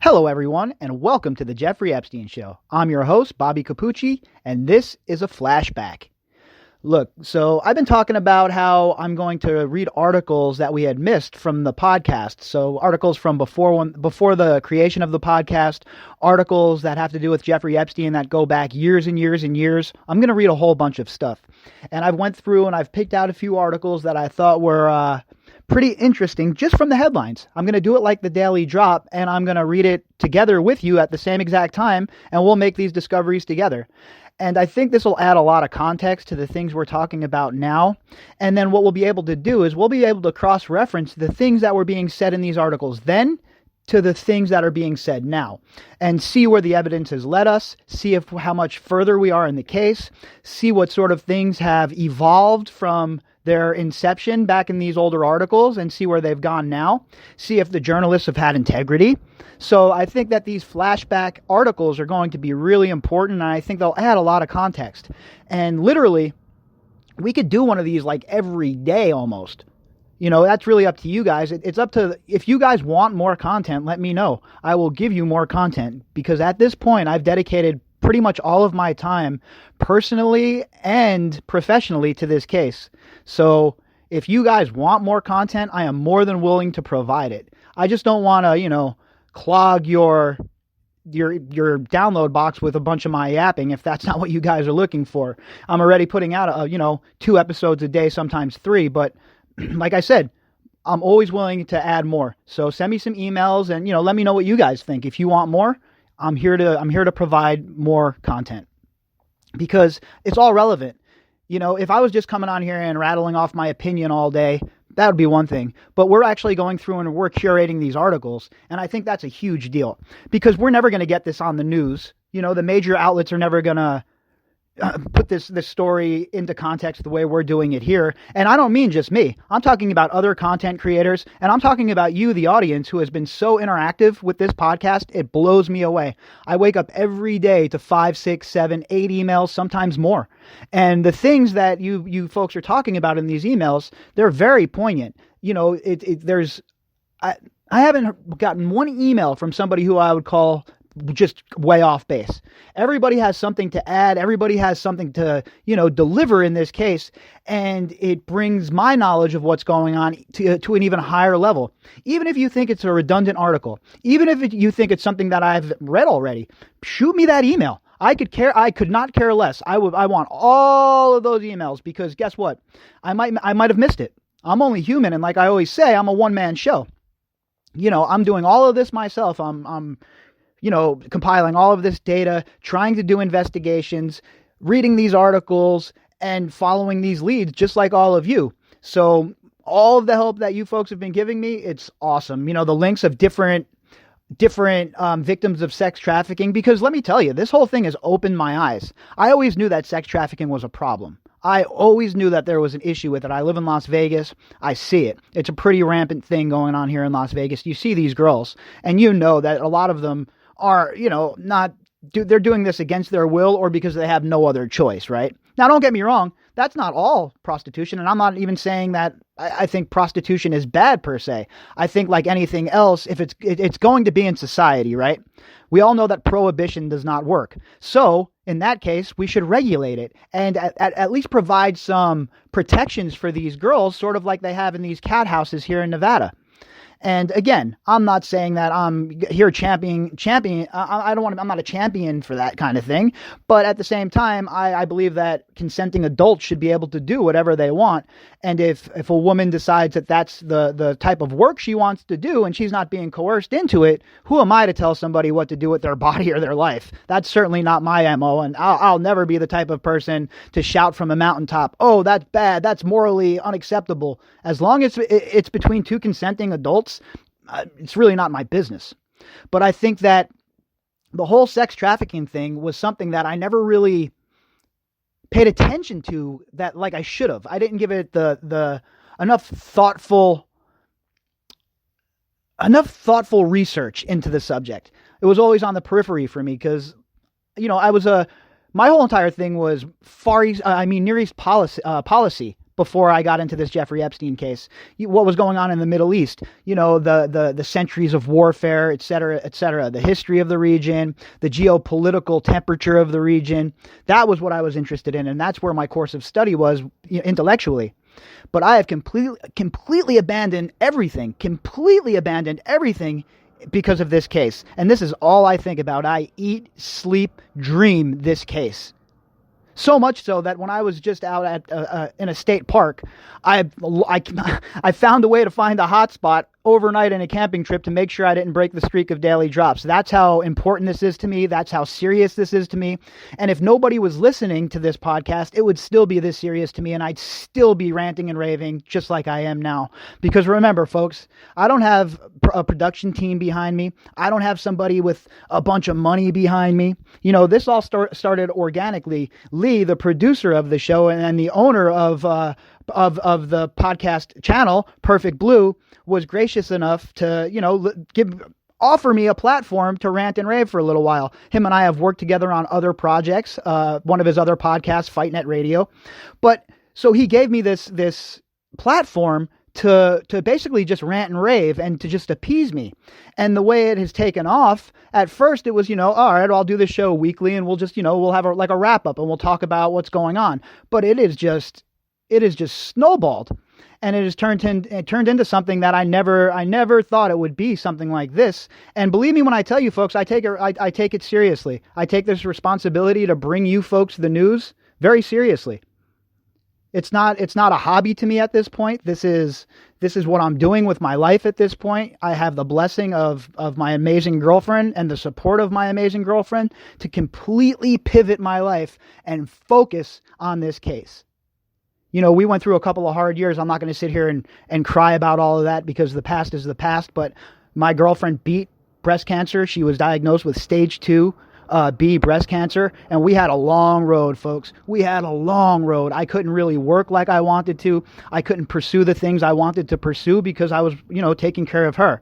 Hello, everyone, and welcome to the Jeffrey Epstein Show. I'm your host, Bobbycapucci, and this is a flashback. Look, so I've been talking about how I'm going to read articles that we had missed from the podcast. So articles from before the creation of the podcast, articles that have to do with Jeffrey Epstein that go back years and years and years. I'm going to read a whole bunch of stuff. And I've went through and I've picked out a few articles that I thought were pretty interesting just from the headlines. I'm going to do it like the Daily Drop, and I'm going to read it together with you at the same exact time, and we'll make these discoveries together. And I think this will add a lot of context to the things we're talking about now. And then what we'll be able to do is we'll be able to cross-reference the things that were being said in these articles then to the things that are being said now, and see where the evidence has led us, see how much further we are in the case, see what sort of things have evolved from their inception back in these older articles, and see where they've gone now, see if the journalists have had integrity. So I think that these flashback articles are going to be really important, and I think they'll add a lot of context. And literally, we could do one of these like every day almost. You know, that's really up to you guys. It's up to, if you guys want more content, let me know. I will give you more content, because at this point, I've dedicated pretty much all of my time personally and professionally to this case. So if you guys want more content, I am more than willing to provide it. I just don't want to, clog your download box with a bunch of my yapping if that's not what you guys are looking for. I'm already putting out 2 episodes a day, sometimes 3, but like I said, I'm always willing to add more. So send me some emails and let me know what you guys think. If you want more, I'm here to provide more content, because it's all relevant. If I was just coming on here and rattling off my opinion all day, that would be one thing. But we're actually going through and we're curating these articles, and I think that's a huge deal, because we're never going to get this on the news. The major outlets are never going to put this story into context the way we're doing it here. And I don't mean just me. I'm talking about other content creators, and I'm talking about you, the audience, who has been so interactive with this podcast. It blows me away. I wake up every day to 5, 6, 7, 8 emails, sometimes more. And the things that you folks are talking about in these emails, they're very poignant. I haven't gotten one email from somebody who I would call just way off base. Everybody has something to add. Everybody has something to, deliver in this case. And it brings my knowledge of what's going on to an even higher level. Even if you think it's a redundant article, even if you think it's something that I've read already, shoot me that email. I could not care less. I want all of those emails, because guess what? I might have missed it. I'm only human. And like I always say, I'm a one-man show. I'm doing all of this myself. I'm compiling all of this data, trying to do investigations, reading these articles, and following these leads, just like all of you. So all of the help that you folks have been giving me, it's awesome. The links of different victims of sex trafficking, because let me tell you, this whole thing has opened my eyes. I always knew that sex trafficking was a problem. I always knew that there was an issue with it. I live in Las Vegas. I see it. It's a pretty rampant thing going on here in Las Vegas. You see these girls, and that a lot of them are, they're doing this against their will or because they have no other choice, right? Now, don't get me wrong. That's not all prostitution. And I'm not even saying that I think prostitution is bad per se. I think like anything else, if it's going to be in society, right? We all know that prohibition does not work. So in that case, we should regulate it and at least provide some protections for these girls, sort of like they have in these cat houses here in Nevada. And again, I'm not saying that I'm here championing. I'm not a champion for that kind of thing. But at the same time, I believe that consenting adults should be able to do whatever they want. And if a woman decides that that's the type of work she wants to do and she's not being coerced into it, who am I to tell somebody what to do with their body or their life? That's certainly not my MO. And I'll never be the type of person to shout from a mountaintop, oh, that's bad, that's morally unacceptable. As long as it's between two consenting adults, it's really not my business. But I think that the whole sex trafficking thing was something that I never really paid attention to that like I should have. I didn't give it the enough thoughtful research into the subject. It was always on the periphery for me because, my whole entire thing was Near East policy before I got into this Jeffrey Epstein case. What was going on in the Middle East, the centuries of warfare, et cetera, the history of the region, the geopolitical temperature of the region. That was what I was interested in, and that's where my course of study was intellectually. But I have completely abandoned everything because of this case. And this is all I think about. I eat, sleep, dream this case. So much so that when I was just out at in a state park, I found a way to find a hotspot overnight in a camping trip to make sure I didn't break the streak of daily drops. That's how important this is to me. That's how serious this is to me. And if nobody was listening to this podcast, it would still be this serious to me, and I'd still be ranting and raving just like I am now. Because remember, folks, I don't have a production team behind me. I don't have somebody with a bunch of money behind me. This all started organically. Lee, the producer of the show and the owner of the podcast channel, Perfect Blue, was gracious enough to, offer me a platform to rant and rave for a little while. Him and I have worked together on other projects, one of his other podcasts, Fight Net Radio. But so he gave me this platform to basically just rant and rave and to just appease me. And the way it has taken off, at first it was, all right, I'll do this show weekly and we'll just, we'll have a wrap up and we'll talk about what's going on. But it is just snowballed. And it has turned into something that I never thought it would be, something like this. And believe me when I tell you, folks, I take it seriously. I take this responsibility to bring you folks the news very seriously. It's not a hobby to me at this point. This is what I'm doing with my life at this point. I have the blessing of my amazing girlfriend and the support of my amazing girlfriend to completely pivot my life and focus on this case. We went through a couple of hard years. I'm not going to sit here and cry about all of that because the past is the past. But my girlfriend beat breast cancer. She was diagnosed with stage 2B breast cancer. And we had a long road, folks. We had a long road. I couldn't really work like I wanted to. I couldn't pursue the things I wanted to pursue because I was, taking care of her.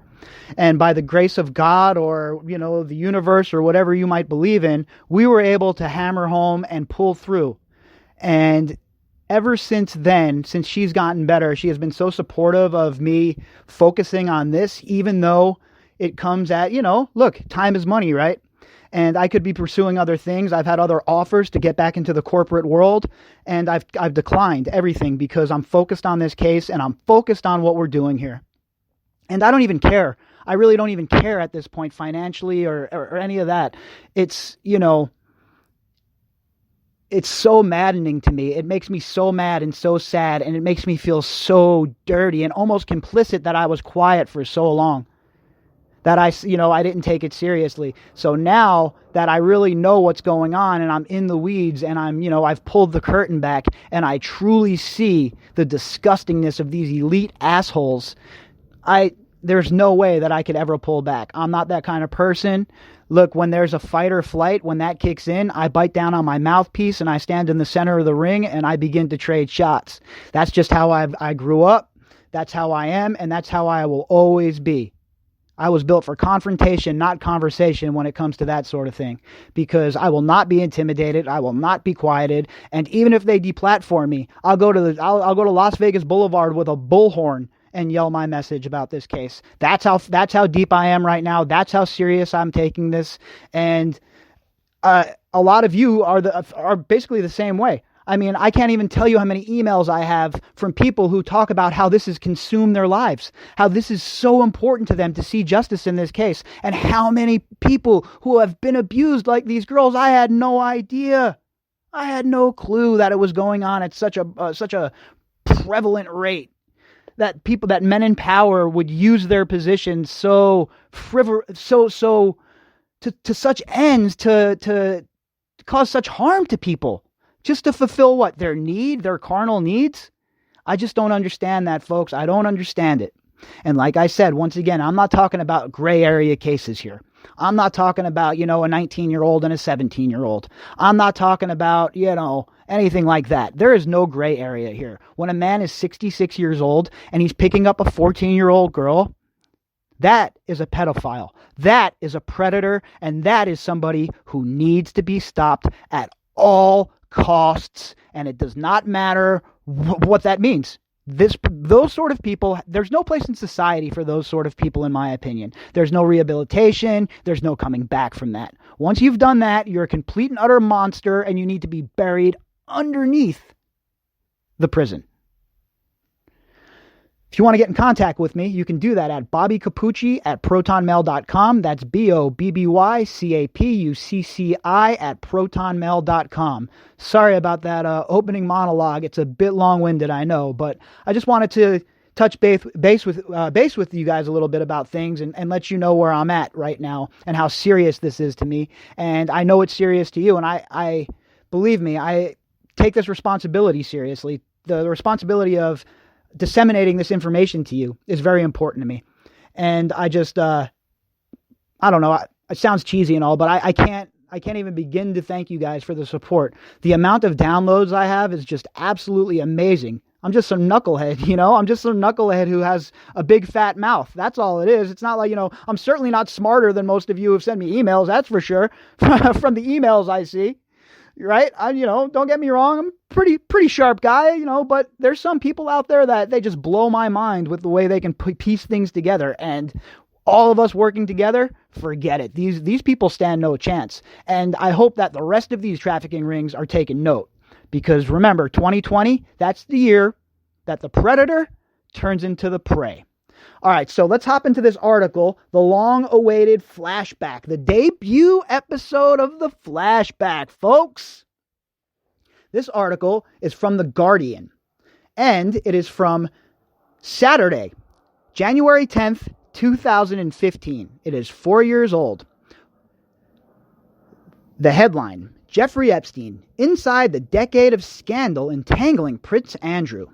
And by the grace of God or, the universe or whatever you might believe in, we were able to hammer home and pull through. And ever since then, since she's gotten better, she has been so supportive of me focusing on this, even though it comes at, look, time is money, right? And I could be pursuing other things. I've had other offers to get back into the corporate world, and I've declined everything because I'm focused on this case and I'm focused on what we're doing here. And I don't even care. I really don't even care at this point financially or any of that. It's, it's so maddening to me. It makes me so mad and so sad, and it makes me feel so dirty and almost complicit that I was quiet for so long, that I didn't take it seriously. So now that I really know what's going on and I'm in the weeds and I've pulled the curtain back and I truly see the disgustingness of these elite assholes, there's no way that I could ever pull back. I'm not that kind of person. Look, when there's a fight or flight, when that kicks in, I bite down on my mouthpiece and I stand in the center of the ring and I begin to trade shots. That's just how I grew up. That's how I am, and that's how I will always be. I was built for confrontation, not conversation when it comes to that sort of thing, because I will not be intimidated. I will not be quieted. And even if they deplatform me, I'll go to Las Vegas Boulevard with a bullhorn and yell my message about this case. That's how deep I am right now. That's how serious I'm taking this. And a lot of you are basically the same way. I mean, I can't even tell you how many emails I have from people who talk about how this has consumed their lives, how this is so important to them to see justice in this case, and how many people who have been abused like these girls. I had no idea. I had no clue that it was going on at such a prevalent rate. That men in power would use their position to such ends to cause such harm to people, just to fulfill what? Their carnal needs? I just don't understand that, folks. I don't understand it. And like I said, once again, I'm not talking about gray area cases here. I'm not talking about, a 19-year-old and a 17-year-old. I'm not talking about, anything like that. There is no gray area here. When a man is 66 years old and he's picking up a 14-year-old girl, that is a pedophile. That is a predator. And that is somebody who needs to be stopped at all costs. And it does not matter what that means. Those sort of people, there's no place in society for those sort of people, in my opinion. There's no rehabilitation. There's no coming back from that. Once you've done that, you're a complete and utter monster, and you need to be buried underneath the prison. If you want to get in contact with me, you can do that at bobbycapucci@protonmail.com. That's BOBBYCAPUCCI@protonmail.com. Sorry about that opening monologue. It's a bit long-winded, I know, but I just wanted to touch base with you guys a little bit about things and let you know where I'm at right now and how serious this is to me. And I know it's serious to you, and I believe me, I take this responsibility seriously. The responsibility of disseminating this information to you is very important to me. And I just, I don't know, it sounds cheesy and all, but I can't even begin to thank you guys for the support. The amount of downloads I have is just absolutely amazing. I'm just some knucklehead, I'm just some knucklehead who has a big fat mouth. That's all it is. It's not like, I'm certainly not smarter than most of you who've sent me emails. That's for sure. From the emails I see. Right? Don't get me wrong. I'm pretty sharp guy, but there's some people out there that they just blow my mind with the way they can piece things together. And all of us working together, forget it. These people stand no chance. And I hope that the rest of these trafficking rings are taking note. Because remember, 2020, that's the year that the predator turns into the prey. All right, so let's hop into this article, the long-awaited flashback, the debut episode of the flashback, folks. This article is from The Guardian, and it is from Saturday, January 10th, 2015. It is 4 years old. The headline, Jeffrey Epstein, inside the decade of scandal entangling Prince Andrew.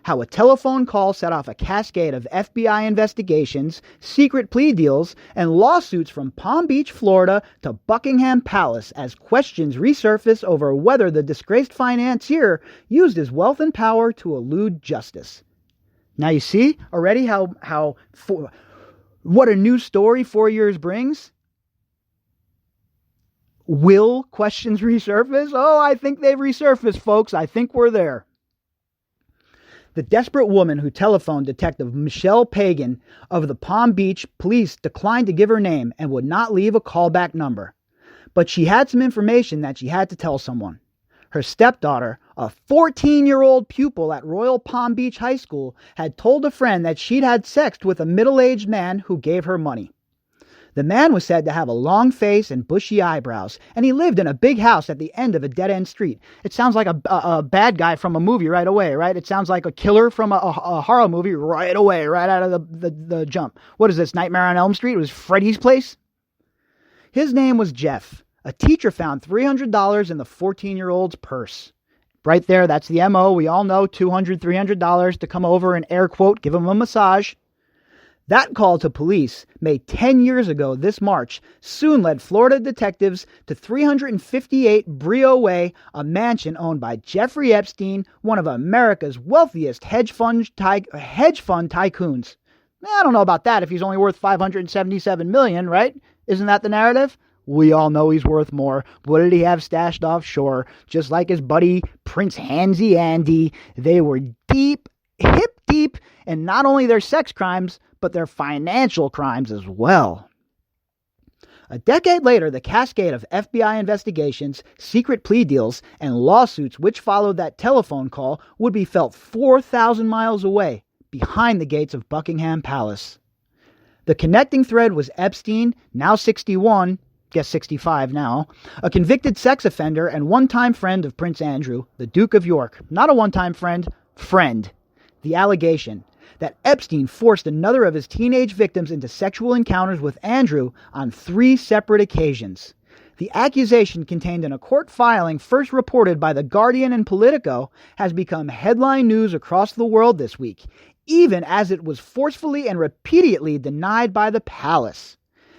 How a telephone call set off a cascade of FBI investigations, secret plea deals, and lawsuits from Palm Beach, Florida to Buckingham Palace as questions resurface over whether the disgraced financier used his wealth and power to elude justice. Now you see already what a new story 4 years brings? Will questions resurface? Oh, I think they've resurfaced, folks. I think we're there. The desperate woman who telephoned Detective Michelle Pagan of the Palm Beach police declined to give her name and would not leave a callback number. But she had some information that she had to tell someone. Her stepdaughter, a 14-year-old pupil at Royal Palm Beach High School, had told a friend that she'd had sex with a middle-aged man who gave her money. The man was said to have a long face and bushy eyebrows, and he lived in a big house at the end of a dead-end street. It sounds like a bad guy from a movie right away, right? It sounds like a killer from a horror movie right away, right out of the jump. What is this, Nightmare on Elm Street? It was Freddy's place? His name was Jeff. A teacher found $300 in the 14-year-old's purse. Right there, that's the MO. We all know $200, $300 to come over and air quote, give him a massage. That call to police, made 10 years ago this March, soon led Florida detectives to 358 Brio Way, a mansion owned by Jeffrey Epstein, one of America's wealthiest hedge fund tycoons. I don't know about that if he's only worth $577 million, right? Isn't that the narrative? We all know he's worth more. What did he have stashed offshore? Just like his buddy Prince Handsy Andy, they were hip deep in not only their sex crimes, but their financial crimes as well. A decade later, the cascade of FBI investigations, secret plea deals, and lawsuits which followed that telephone call would be felt 4,000 miles away, behind the gates of Buckingham Palace. The connecting thread was Epstein, now 61, guess 65 now, a convicted sex offender and one-time friend of Prince Andrew, the Duke of York. Not a one-time friend. The allegation that Epstein forced another of his teenage victims into sexual encounters with Andrew on 3 separate occasions. The accusation contained in a court filing first reported by The Guardian and Politico has become headline news across the world this week, even as it was forcefully and repeatedly denied by the palace.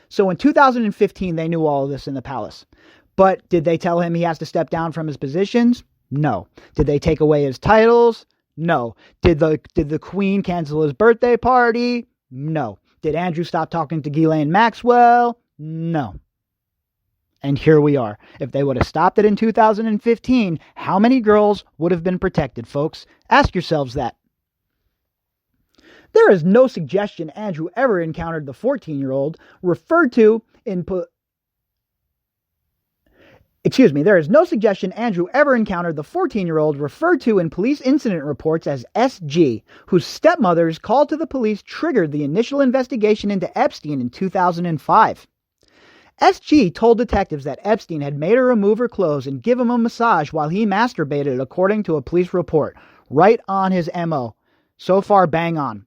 So in 2015, they knew all of this in the palace. But did they tell him he has to step down from his positions? No. Did they take away his titles? No. Did the Queen cancel his birthday party? No. Did Andrew stop talking to Ghislaine Maxwell? No. And here we are. If they would have stopped it in 2015, how many girls would have been protected, folks? Ask yourselves that. There is no suggestion Andrew ever encountered the 14-year-old referred to in there is no suggestion Andrew ever encountered the 14-year-old referred to in police incident reports as SG, whose stepmothers called to the police triggered the initial investigation into Epstein in 2005. SG told detectives that Epstein had made her remove her clothes and give him a massage while he masturbated, according to a police report. Right on his MO. So far, bang on.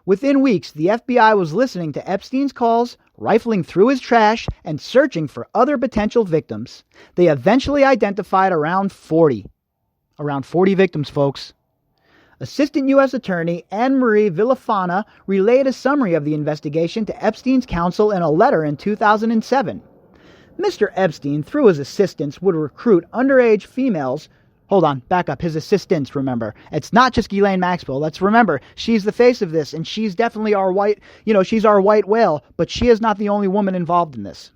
Within weeks, the FBI was listening to Epstein's calls, rifling through his trash, and searching for other potential victims. They eventually identified around 40. Around 40 victims, folks. Assistant U.S. Attorney Anne-Marie Villafana relayed a summary of the investigation to Epstein's counsel in a letter in 2007. Mr. Epstein, through his assistants, would recruit underage females. Hold on, back up. His assistants, remember. It's not just Ghislaine Maxwell. Let's remember, she's the face of this, and she's definitely our she's our white whale, but she is not the only woman involved in this.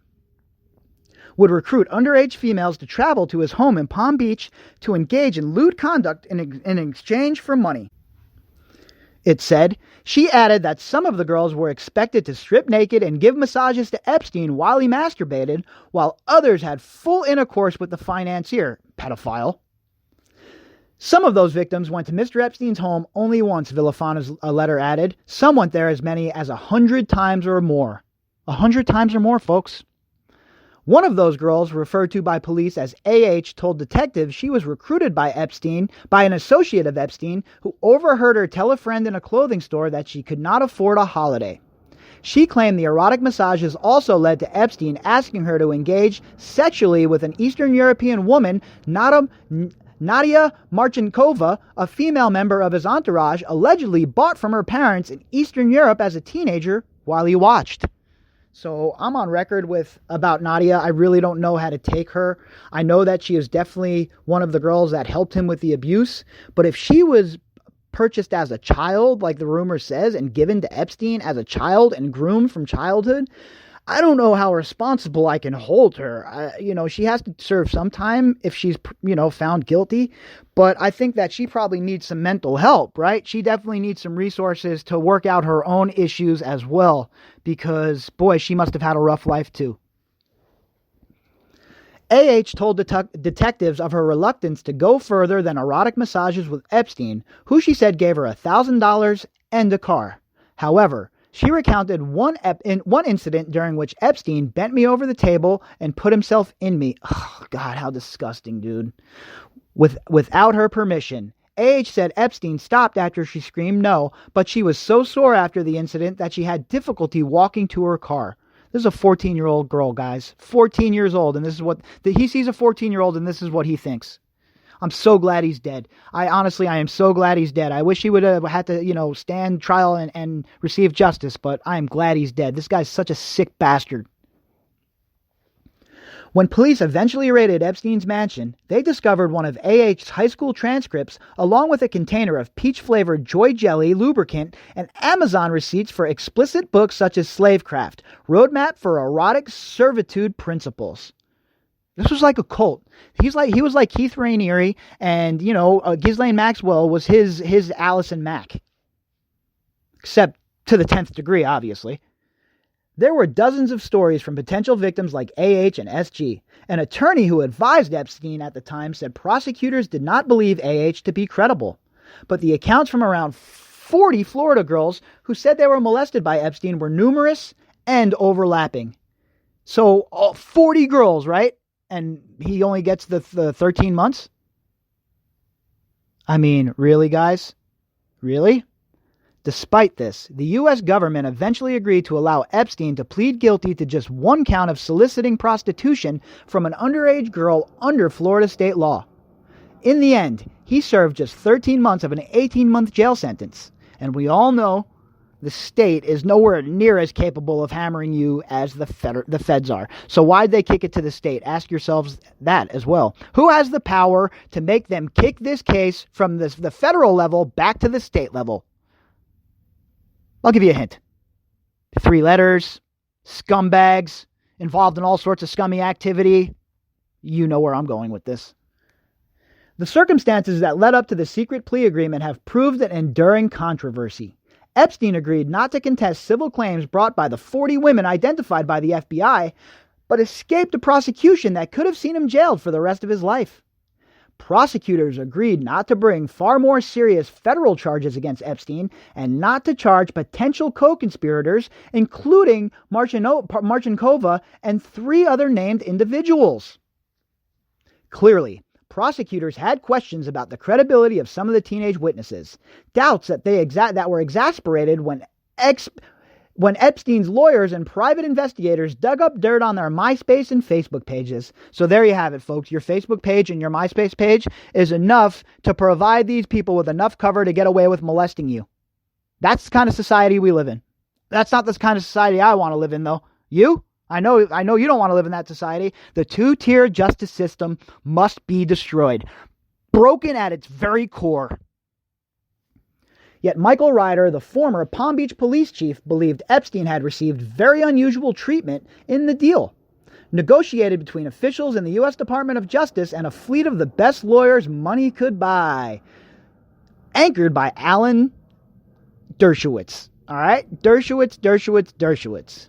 Would recruit underage females to travel to his home in Palm Beach to engage in lewd conduct in exchange for money. It said, she added that some of the girls were expected to strip naked and give massages to Epstein while he masturbated, while others had full intercourse with the financier, pedophile. Some of those victims went to Mr. Epstein's home only once, Villafana's letter added. Some went there as many as 100 times or more. 100 times or more, folks. One of those girls, referred to by police as AH, told detectives she was recruited by an associate of Epstein, who overheard her tell a friend in a clothing store that she could not afford a holiday. She claimed the erotic massages also led to Epstein asking her to engage sexually with an Eastern European woman, Nadia Marchenkova, a female member of his entourage, allegedly bought from her parents in Eastern Europe as a teenager while he watched. So I'm on record about Nadia. I really don't know how to take her. I know that she is definitely one of the girls that helped him with the abuse. But if she was purchased as a child, like the rumor says, and given to Epstein as a child and groomed from childhood, I don't know how responsible I can hold her. She has to serve some time if she's, found guilty. But I think that she probably needs some mental help, right? She definitely needs some resources to work out her own issues as well. Because, boy, she must have had a rough life too. AH told detectives of her reluctance to go further than erotic massages with Epstein, who she said gave her $1,000 and a car. However, she recounted one incident during which Epstein bent me over the table and put himself in me. Oh, God, how disgusting, dude. Without her permission. AH said Epstein stopped after she screamed no, but she was so sore after the incident that she had difficulty walking to her car. This is a 14-year-old girl, guys. 14 years old, and this is what... he sees a 14-year-old, and this is what he thinks. I'm so glad he's dead. I am so glad he's dead. I wish he would have had to, stand trial and receive justice, but I am glad he's dead. This guy's such a sick bastard. When police eventually raided Epstein's mansion, they discovered one of AH's high school transcripts along with a container of peach-flavored Joy Jelly lubricant and Amazon receipts for explicit books such as Slavecraft, Roadmap for Erotic Servitude Principles. This was like a cult. He was like Keith Raniere, and Ghislaine Maxwell was his Allison Mack, except to the 10th degree, obviously. There were dozens of stories from potential victims like AH and SG. An attorney who advised Epstein at the time said prosecutors did not believe AH to be credible, but the accounts from around 40 Florida girls who said they were molested by Epstein were numerous and overlapping. So 40 girls, right? And he only gets the 13 months? I mean, really, guys? Really? Despite this, the U.S. government eventually agreed to allow Epstein to plead guilty to just one count of soliciting prostitution from an underage girl under Florida state law. In the end, he served just 13 months of an 18-month jail sentence. And we all know the state is nowhere near as capable of hammering you as the feds are. So why'd they kick it to the state? Ask yourselves that as well. Who has the power to make them kick this case from the federal level back to the state level? I'll give you a hint. 3 letters, scumbags, involved in all sorts of scummy activity. You know where I'm going with this. The circumstances that led up to the secret plea agreement have proved an enduring controversy. Epstein agreed not to contest civil claims brought by the 40 women identified by the FBI, but escaped a prosecution that could have seen him jailed for the rest of his life. Prosecutors agreed not to bring far more serious federal charges against Epstein and not to charge potential co-conspirators, including Marchenkova and 3 other named individuals. Clearly, prosecutors had questions about the credibility of some of the teenage witnesses, doubts that were exacerbated when Epstein's lawyers and private investigators dug up dirt on their MySpace and Facebook pages. So there you have it, folks. Your Facebook page and your MySpace page is enough to provide these people with enough cover to get away with molesting you. That's the kind of society we live in. That's not the kind of society I want to live in, though. You? I know you don't want to live in that society. The 2-tier justice system must be destroyed, broken at its very core. Yet Michael Ryder, the former Palm Beach police chief, believed Epstein had received very unusual treatment in the deal, negotiated between officials in the U.S. Department of Justice and a fleet of the best lawyers money could buy, anchored by Alan Dershowitz. All right? Dershowitz.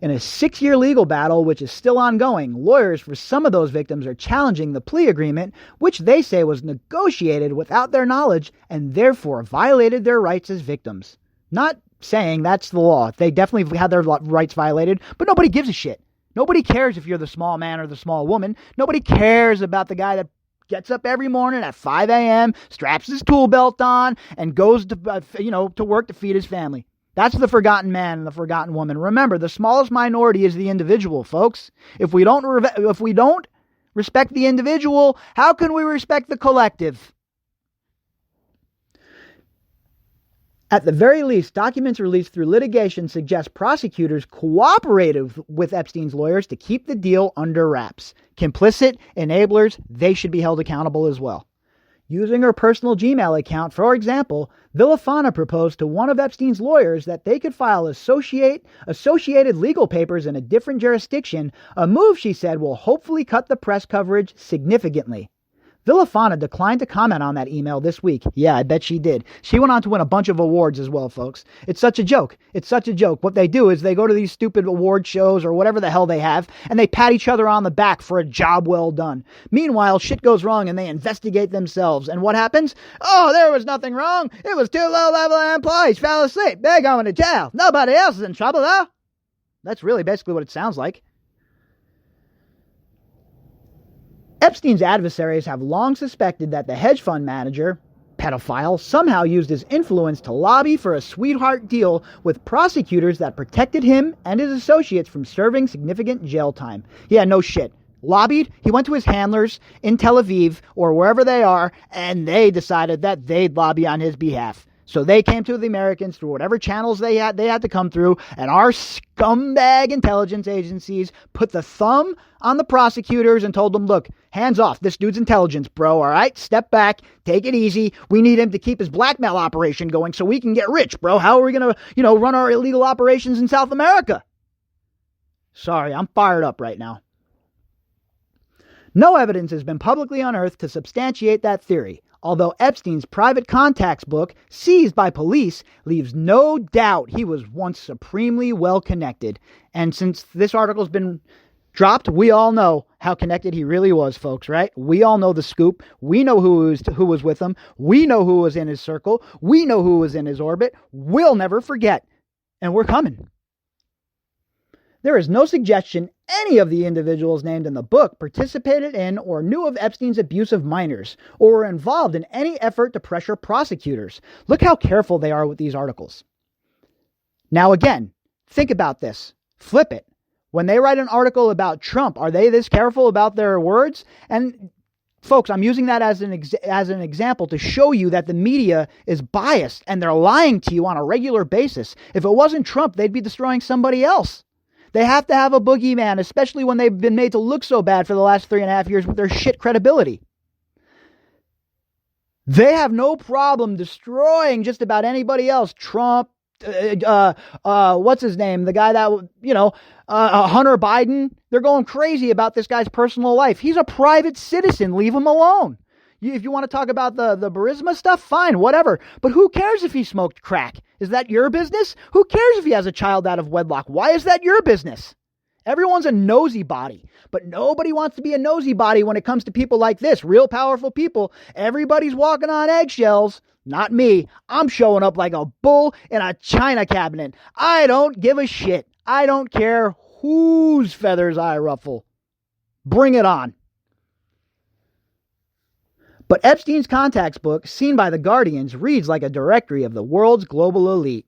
In a 6-year legal battle, which is still ongoing, lawyers for some of those victims are challenging the plea agreement, which they say was negotiated without their knowledge and therefore violated their rights as victims. Not saying that's the law. They definitely had their rights violated, but nobody gives a shit. Nobody cares if you're the small man or the small woman. Nobody cares about the guy that gets up every morning at 5 a.m., straps his tool belt on, and goes to work to feed his family. That's the forgotten man and the forgotten woman. Remember, the smallest minority is the individual, folks. If we don't respect the individual, how can we respect the collective? At the very least, documents released through litigation suggest prosecutors cooperated with Epstein's lawyers to keep the deal under wraps. Complicit enablers, they should be held accountable as well. Using her personal Gmail account, for example, Villafana proposed to one of Epstein's lawyers that they could file associated legal papers in a different jurisdiction, a move she said will hopefully cut the press coverage significantly. Villafana declined to comment on that email this week. Yeah, I bet she did. She went on to win a bunch of awards as well, folks. It's such a joke. What they do is they go to these stupid award shows or whatever the hell they have, and they pat each other on the back for a job well done. Meanwhile, shit goes wrong and they investigate themselves. And what happens? Oh, there was nothing wrong. It was 2 low-level employees fell asleep. They're going to jail. Nobody else is in trouble, though. That's really basically what it sounds like. Epstein's adversaries have long suspected that the hedge fund manager, pedophile, somehow used his influence to lobby for a sweetheart deal with prosecutors that protected him and his associates from serving significant jail time. Yeah, no shit. Lobbied? He went to his handlers in Tel Aviv or wherever they are, and they decided that they'd lobby on his behalf. So they came to the Americans through whatever channels they had to come through, and our scumbag intelligence agencies put the thumb on the prosecutors and told them, look, hands off. This dude's intelligence, bro, all right? Step back. Take it easy. We need him to keep his blackmail operation going so we can get rich, bro. How are we going to, run our illegal operations in South America? Sorry, I'm fired up right now. No evidence has been publicly unearthed to substantiate that theory, although Epstein's private contacts book, seized by police, leaves no doubt he was once supremely well connected. And since this article's been dropped, we all know how connected he really was, folks, right? We all know the scoop. We know who was with him. We know who was in his circle. We know who was in his orbit. We'll never forget. And we're coming. There is no suggestion any of the individuals named in the book participated in or knew of Epstein's abuse of minors or were involved in any effort to pressure prosecutors. Look how careful they are with these articles. Now again, think about this. Flip it. When they write an article about Trump, are they this careful about their words? And folks, I'm using that as an example to show you that the media is biased and they're lying to you on a regular basis. If it wasn't Trump, they'd be destroying somebody else. They have to have a boogeyman, especially when they've been made to look so bad for the last 3.5 years with their shit credibility. They have no problem destroying just about anybody else. Trump, what's his name? The guy that, Hunter Biden. They're going crazy about this guy's personal life. He's a private citizen. Leave him alone. If you want to talk about the Burisma stuff, fine, whatever. But who cares if he smoked crack? Is that your business? Who cares if he has a child out of wedlock? Why is that your business? Everyone's a nosy body, but nobody wants to be a nosy body when it comes to people like this, real powerful people. Everybody's walking on eggshells. Not me. I'm showing up like a bull in a china cabinet. I don't give a shit. I don't care whose feathers I ruffle. Bring it on. But Epstein's contacts book, seen by the Guardians, reads like a directory of the world's global elite.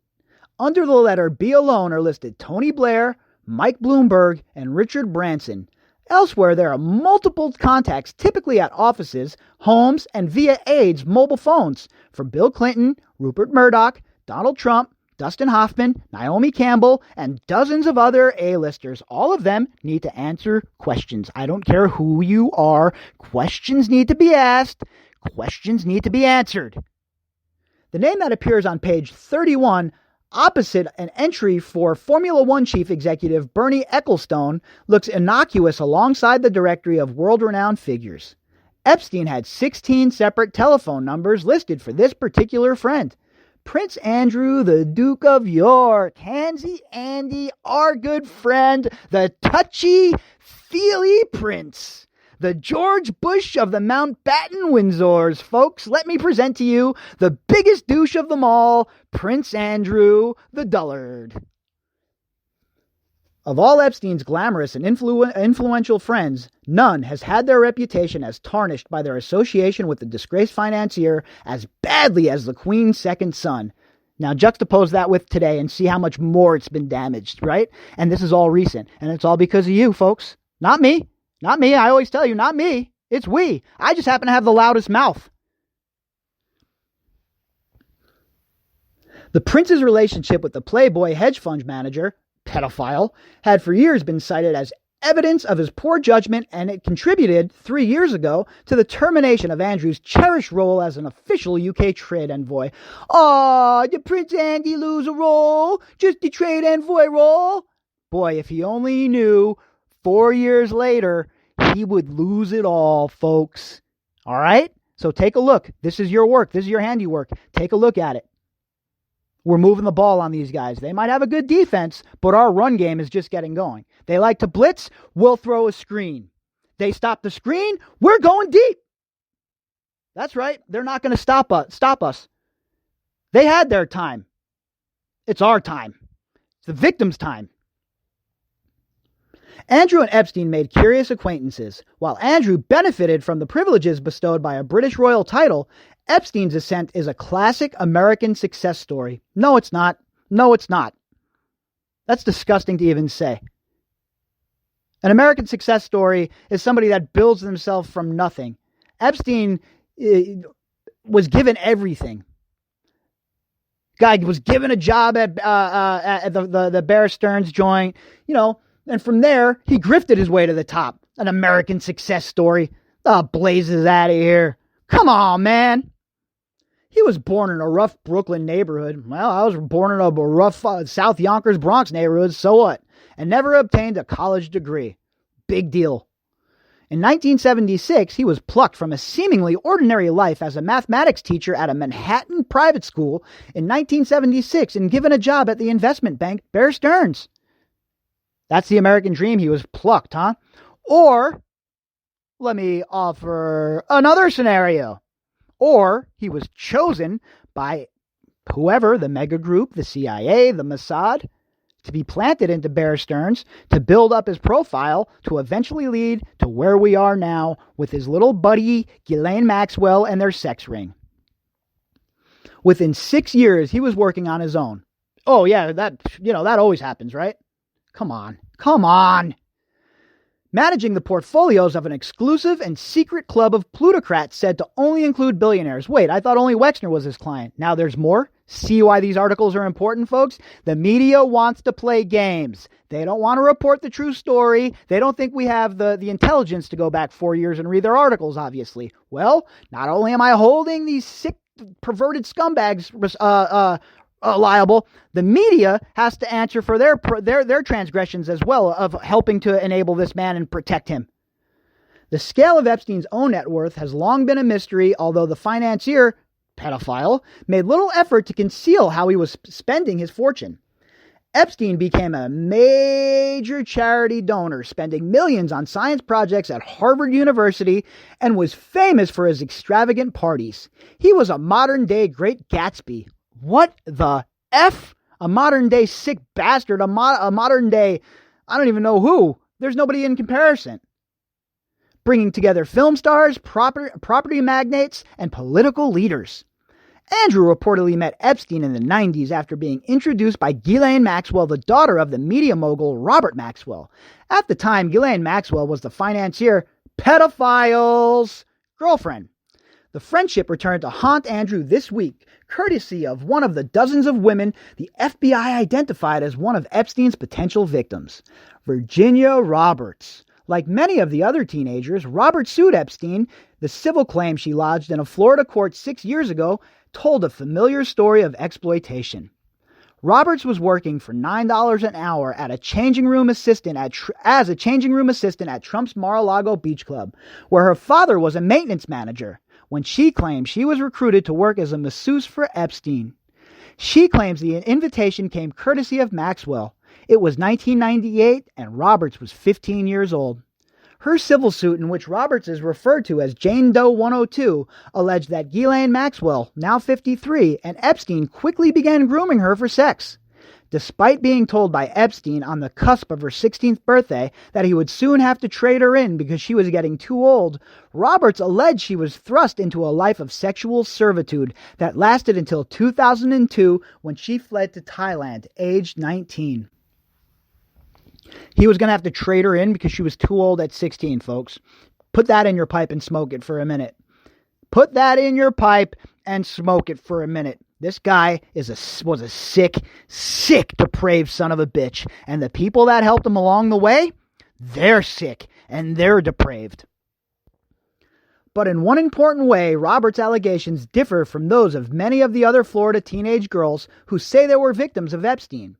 Under the letter B alone are listed Tony Blair, Mike Bloomberg, and Richard Branson. Elsewhere, there are multiple contacts, typically at offices, homes, and via aides' mobile phones, for Bill Clinton, Rupert Murdoch, Donald Trump, Dustin Hoffman, Naomi Campbell, and dozens of other A-listers. All of them need to answer questions. I don't care who you are. Questions need to be asked. Questions need to be answered. The name that appears on page 31 opposite an entry for Formula One chief executive Bernie Ecclestone looks innocuous alongside the directory of world-renowned figures. Epstein had 16 separate telephone numbers listed for this particular friend. Prince Andrew, the Duke of York, Handsy Andy, our good friend, the touchy-feely prince, the George Bush of the Mountbatten Windsors. Folks, let me present to you the biggest douche of them all, Prince Andrew the Dullard. Of all Epstein's glamorous and influential friends, none has had their reputation as tarnished by their association with the disgraced financier as badly as the Queen's second son. Now juxtapose that with today and see how much more it's been damaged, right? And this is all recent, and it's all because of you, folks. Not me. Not me. I always tell you, not me. It's we. I just happen to have the loudest mouth. The prince's relationship with the Playboy hedge fund manager, pedophile, had for years been cited as evidence of his poor judgment, and it contributed 3 years ago to the termination of Andrew's cherished role as an official UK trade envoy. Aw, did Prince Andy lose a role? Just the trade envoy role? Boy, if he only knew 4 years later, he would lose it all, folks. All right? So take a look. This is your work. This is your handiwork. Take a look at it. We're moving the ball on these guys. They might have a good defense, but our run game is just getting going. They like to blitz, we'll throw a screen. They stop the screen, we're going deep. That's right. They're not going to stop us. They had their time. It's our time. It's the victim's time. Andrew and Epstein made curious acquaintances. While Andrew benefited from the privileges bestowed by a British royal title, Epstein's ascent is a classic American success story. No, it's not. No, it's not. That's disgusting to even say. An American success story is somebody that builds themselves from nothing. Epstein was given everything. Guy was given a job at the Bear Stearns joint, and from there, he grifted his way to the top. An American success story. The blazes out of here. Come on, man. He was born in a rough Brooklyn neighborhood. Well, I was born in a rough South Yonkers, Bronx neighborhood. So what? And never obtained a college degree. Big deal. In 1976, he was plucked from a seemingly ordinary life as a mathematics teacher at a Manhattan private school in 1976 and given a job at the investment bank Bear Stearns. That's the American dream. He was plucked, huh? Or, let me offer another scenario. Or he was chosen by whoever, the mega group, the CIA, the Mossad, to be planted into Bear Stearns to build up his profile to eventually lead to where we are now with his little buddy Ghislaine Maxwell and their sex ring. Within 6 years, he was working on his own. Oh yeah, that always happens, right? Come on. Managing the portfolios of an exclusive and secret club of plutocrats said to only include billionaires. Wait, I thought only Wexner was his client. Now there's more? See why these articles are important, folks? The media wants to play games. They don't want to report the true story. They don't think we have the intelligence to go back 4 years and read their articles, obviously. Well, not only am I holding these sick, perverted scumbags liable, the media has to answer for their transgressions as well of helping to enable this man and protect him. The scale of Epstein's own net worth has long been a mystery, although the financier, pedophile, made little effort to conceal how he was spending his fortune. Epstein became a major charity donor, spending millions on science projects at Harvard University, and was famous for his extravagant parties. He was a modern-day Great Gatsby. What the F? A modern-day sick bastard, a modern-day, I don't even know who. There's nobody in comparison. Bringing together film stars, property magnates, and political leaders. Andrew reportedly met Epstein in the 90s after being introduced by Ghislaine Maxwell, the daughter of the media mogul Robert Maxwell. At the time, Ghislaine Maxwell was the financier pedophile's girlfriend. The friendship returned to haunt Andrew this week, courtesy of one of the dozens of women the FBI identified as one of Epstein's potential victims, Virginia Roberts. Like many of the other teenagers, Roberts sued Epstein. The civil claim she lodged in a Florida court 6 years ago told a familiar story of exploitation. Roberts was working for $9 an hour as a changing room assistant at Trump's Mar-a-Lago Beach Club, where her father was a maintenance manager, when she claimed she was recruited to work as a masseuse for Epstein. She claims the invitation came courtesy of Maxwell. It was 1998, and Roberts was 15 years old. Her civil suit, in which Roberts is referred to as Jane Doe 102, alleged that Ghislaine Maxwell, now 53, and Epstein quickly began grooming her for sex. Despite being told by Epstein on the cusp of her 16th birthday that he would soon have to trade her in because she was getting too old, Roberts alleged she was thrust into a life of sexual servitude that lasted until 2002 when she fled to Thailand, aged 19. He was going to have to trade her in because she was too old at 16, folks. Put that in your pipe and smoke it for a minute. Put that in your pipe and smoke it for a minute. This guy was a sick, depraved son of a bitch. And the people that helped him along the way, they're sick and they're depraved. But in one important way, Roberts' allegations differ from those of many of the other Florida teenage girls who say they were victims of Epstein.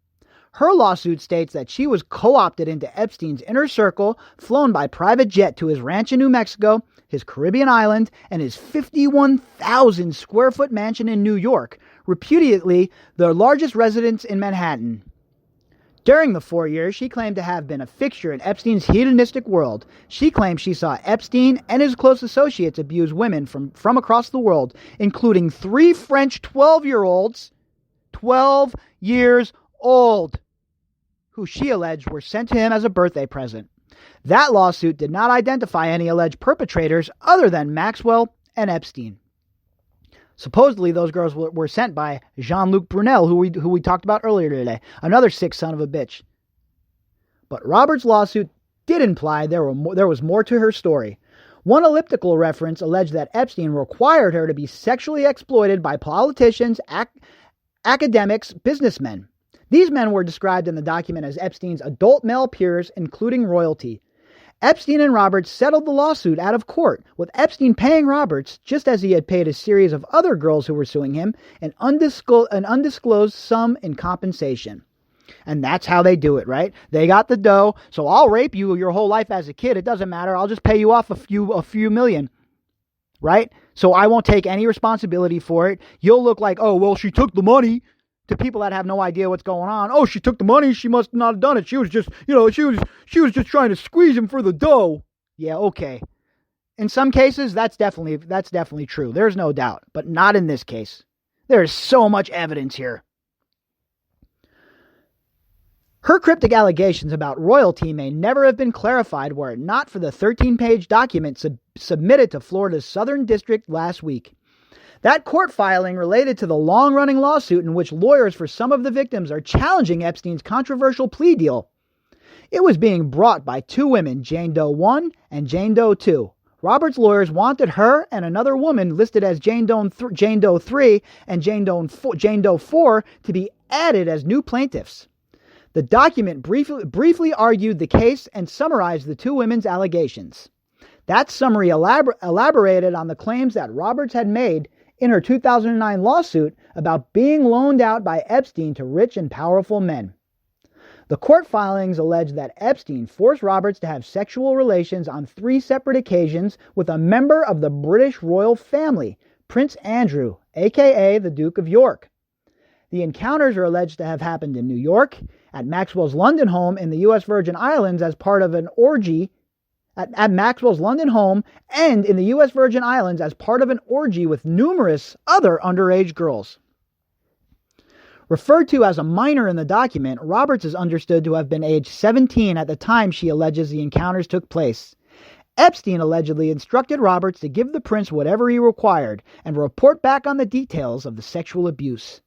Her lawsuit states that she was co-opted into Epstein's inner circle, flown by private jet to his ranch in New Mexico, his Caribbean island, and his 51,000 square foot mansion in New York, reputedly the largest residence in Manhattan. During the 4 years, she claimed to have been a fixture in Epstein's hedonistic world. She claimed she saw Epstein and his close associates abuse women from across the world, including 3 French 12-year-olds, 12 years old, who she alleged were sent to him as a birthday present. That lawsuit did not identify any alleged perpetrators other than Maxwell and Epstein. Supposedly, those girls were sent by Jean-Luc Brunel, who we talked about earlier today, another sick son of a bitch. But Roberts' lawsuit did imply there was more to her story. One elliptical reference alleged that Epstein required her to be sexually exploited by politicians, academics, businessmen. These men were described in the document as Epstein's adult male peers, including royalty. Epstein and Roberts settled the lawsuit out of court, with Epstein paying Roberts, just as he had paid a series of other girls who were suing him, an undisclosed sum in compensation. And that's how they do it, right? They got the dough, so I'll rape you your whole life as a kid. It doesn't matter. I'll just pay you off a few million, right? So I won't take any responsibility for it. You'll look like, oh, well, she took the money. To people that have no idea what's going on. Oh, she took the money. She must not have done it. She was just, she was just trying to squeeze him for the dough. Yeah, okay. In some cases, that's definitely true. There's no doubt, but not in this case. There's so much evidence here. Her cryptic allegations about royalty may never have been clarified were it not for the 13-page document submitted to Florida's Southern District last week. That court filing related to the long-running lawsuit in which lawyers for some of the victims are challenging Epstein's controversial plea deal. It was being brought by 2 women, Jane Doe 1 and Jane Doe 2. Roberts' lawyers wanted her and another woman listed as Jane Doe 3 and Jane Doe 4 to be added as new plaintiffs. The document briefly argued the case and summarized the 2 women's allegations. That summary elaborated on the claims that Roberts had made in her 2009 lawsuit about being loaned out by Epstein to rich and powerful men. The court filings allege that Epstein forced Roberts to have sexual relations on 3 separate occasions with a member of the British royal family, Prince Andrew, aka the Duke of York. The encounters are alleged to have happened in New York, at Maxwell's London home in the U.S. Virgin Islands as part of an orgy, at Maxwell's London home and in the U.S. Virgin Islands as part of an orgy with numerous other underage girls. Referred to as a minor in the document, Roberts is understood to have been age 17 at the time she alleges the encounters took place. Epstein allegedly instructed Roberts to give the prince whatever he required and report back on the details of the sexual abuse.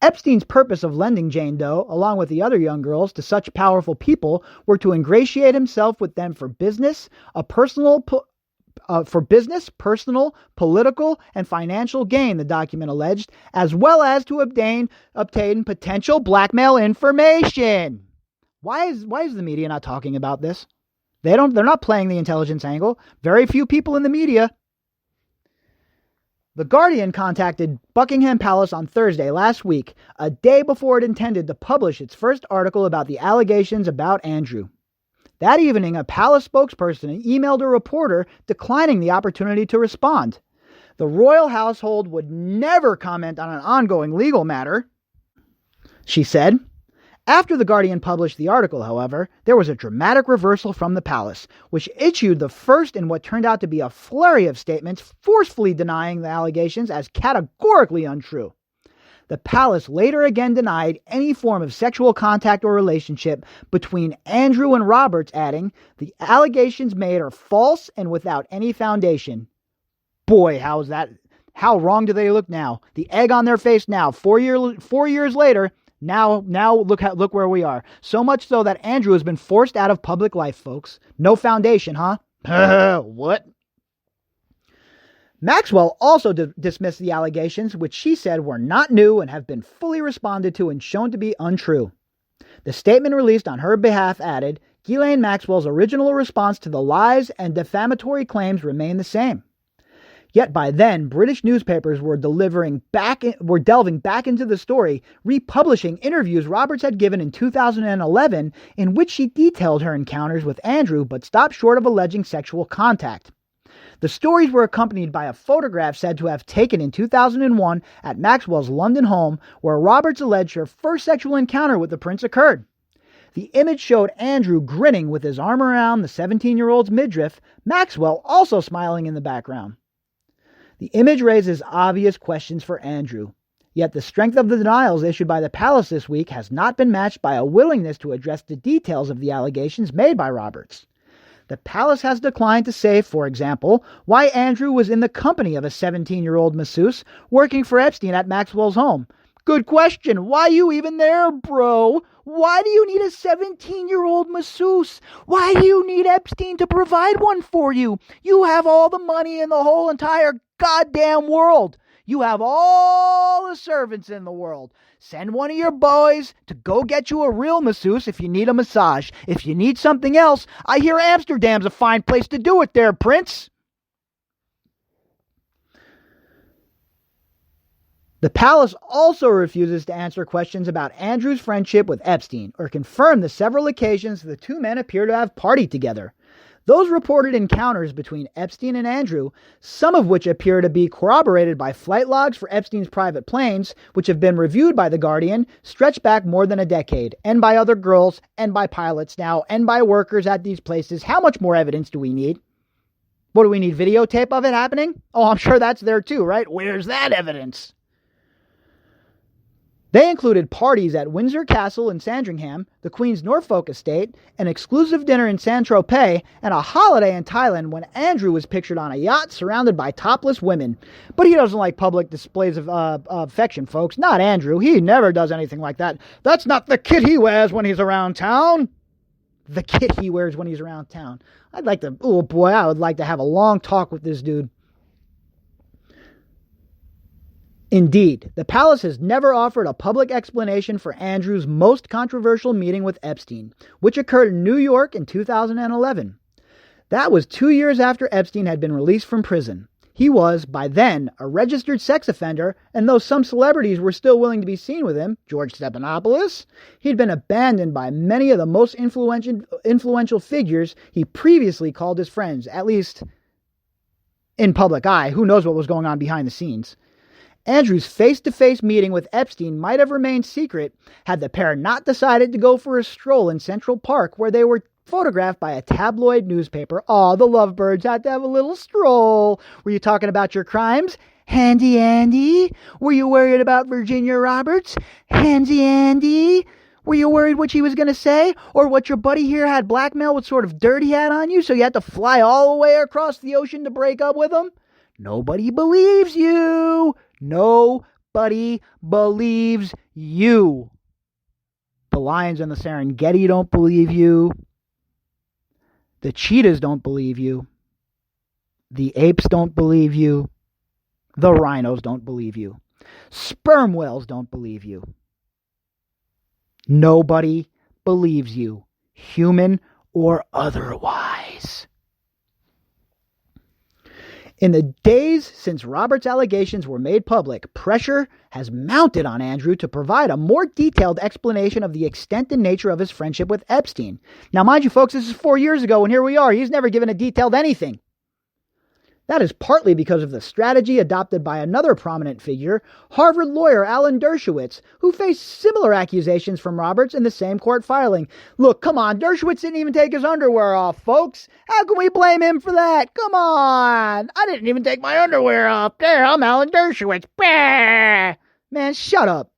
Epstein's purpose of lending Jane Doe, along with the other young girls, to such powerful people were to ingratiate himself with them for business, personal, political, and financial gain, the document alleged, as well as to obtain potential blackmail information. Why is the media not talking about this? They're not playing the intelligence angle. Very few people in the media. The Guardian contacted Buckingham Palace on Thursday last week, a day before it intended to publish its first article about the allegations about Andrew. That evening, a palace spokesperson emailed a reporter declining the opportunity to respond. The royal household would never comment on an ongoing legal matter, she said. After The Guardian published the article, however, there was a dramatic reversal from the palace, which issued the first in what turned out to be a flurry of statements forcefully denying the allegations as categorically untrue. The palace later again denied any form of sexual contact or relationship between Andrew and Roberts, adding, "The allegations made are false and without any foundation." Boy, how wrong do they look now? The egg on their face now, 4 years later. Now look where we are. So much so that Andrew has been forced out of public life, folks. No foundation, huh? What? Maxwell also dismissed the allegations, which she said were not new and have been fully responded to and shown to be untrue. The statement released on her behalf added, Ghislaine Maxwell's original response to the lies and defamatory claims remain the same. Yet by then, British newspapers were delving back into the story, republishing interviews Roberts had given in 2011 in which she detailed her encounters with Andrew but stopped short of alleging sexual contact. The stories were accompanied by a photograph said to have taken in 2001 at Maxwell's London home where Roberts alleged her first sexual encounter with the prince occurred. The image showed Andrew grinning with his arm around the 17-year-old's midriff, Maxwell also smiling in the background. The image raises obvious questions for Andrew. Yet the strength of the denials issued by the palace this week has not been matched by a willingness to address the details of the allegations made by Roberts. The palace has declined to say, for example, why Andrew was in the company of a 17-year-old masseuse working for Epstein at Maxwell's home. Good question. Why you even there, bro? Why do you need a 17-year-old masseuse? Why do you need Epstein to provide one for you? You have all the money in the whole entire goddamn world. You have all the servants in the world. Send one of your boys to go get you a real masseuse if you need a massage. If you need something else, I hear Amsterdam's a fine place to do it there, Prince. The palace also refuses to answer questions about Andrew's friendship with Epstein or confirm the several occasions the two men appear to have partied together. Those reported encounters between Epstein and Andrew, some of which appear to be corroborated by flight logs for Epstein's private planes, which have been reviewed by The Guardian, stretch back more than a decade, and by other girls, and by pilots now, and by workers at these places. How much more evidence do we need? What do we need, videotape of it happening? Oh, I'm sure that's there too, right? Where's that evidence? They included parties at Windsor Castle in Sandringham, the Queen's Norfolk estate, an exclusive dinner in Saint-Tropez, and a holiday in Thailand when Andrew was pictured on a yacht surrounded by topless women. But he doesn't like public displays of affection, folks. Not Andrew. He never does anything like that. That's not the kit he wears when he's around town. The kit he wears when he's around town. I would like to have a long talk with this dude. Indeed, the palace has never offered a public explanation for Andrew's most controversial meeting with Epstein, which occurred in New York in 2011. That was 2 years after Epstein had been released from prison. He was, by then, a registered sex offender, and though some celebrities were still willing to be seen with him, George Stephanopoulos, he'd been abandoned by many of the most influential figures he previously called his friends, at least in public eye. Who knows what was going on behind the scenes? Andrew's face-to-face meeting with Epstein might have remained secret had the pair not decided to go for a stroll in Central Park, where they were photographed by a tabloid newspaper. Aw, the lovebirds had to have a little stroll. Were you talking about your crimes? Handy Andy? Were you worried about Virginia Roberts? Handy Andy? Were you worried what she was going to say? Or what your buddy here had blackmail with sort of dirty hat on you, so you had to fly all the way across the ocean to break up with him? Nobody believes you. Nobody believes you. The lions in the Serengeti don't believe you. The cheetahs don't believe you. The apes don't believe you. The rhinos don't believe you. Sperm whales don't believe you. Nobody believes you, human or otherwise. In the days since Robert's allegations were made public, pressure has mounted on Andrew to provide a more detailed explanation of the extent and nature of his friendship with Epstein. Now, mind you, folks, this is 4 years ago, and here we are. He's never given a detailed anything. That is partly because of the strategy adopted by another prominent figure, Harvard lawyer Alan Dershowitz, who faced similar accusations from Roberts in the same court filing. Look, come on, Dershowitz didn't even take his underwear off, folks. How can we blame him for that? Come on. I didn't even take my underwear off. There, I'm Alan Dershowitz. Bah! Man, shut up.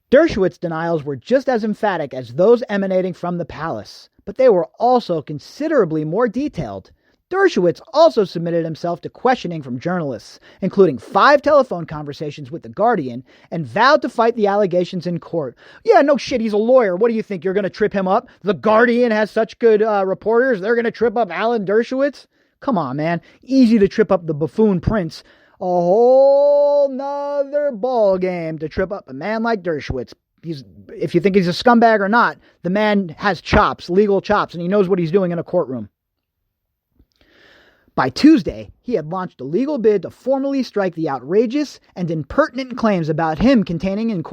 Dershowitz's denials were just as emphatic as those emanating from the palace, but they were also considerably more detailed. Dershowitz also submitted himself to questioning from journalists, including 5 telephone conversations with The Guardian, and vowed to fight the allegations in court. Yeah, no shit, he's a lawyer. What do you think, you're going to trip him up? The Guardian has such good reporters, they're going to trip up Alan Dershowitz? Come on, man. Easy to trip up the buffoon prince. A whole nother ball game to trip up a man like Dershowitz. If you think he's a scumbag or not, the man has chops, legal chops, and he knows what he's doing in a courtroom. By Tuesday, he had launched a legal bid to formally strike the outrageous and impertinent claims about him containing in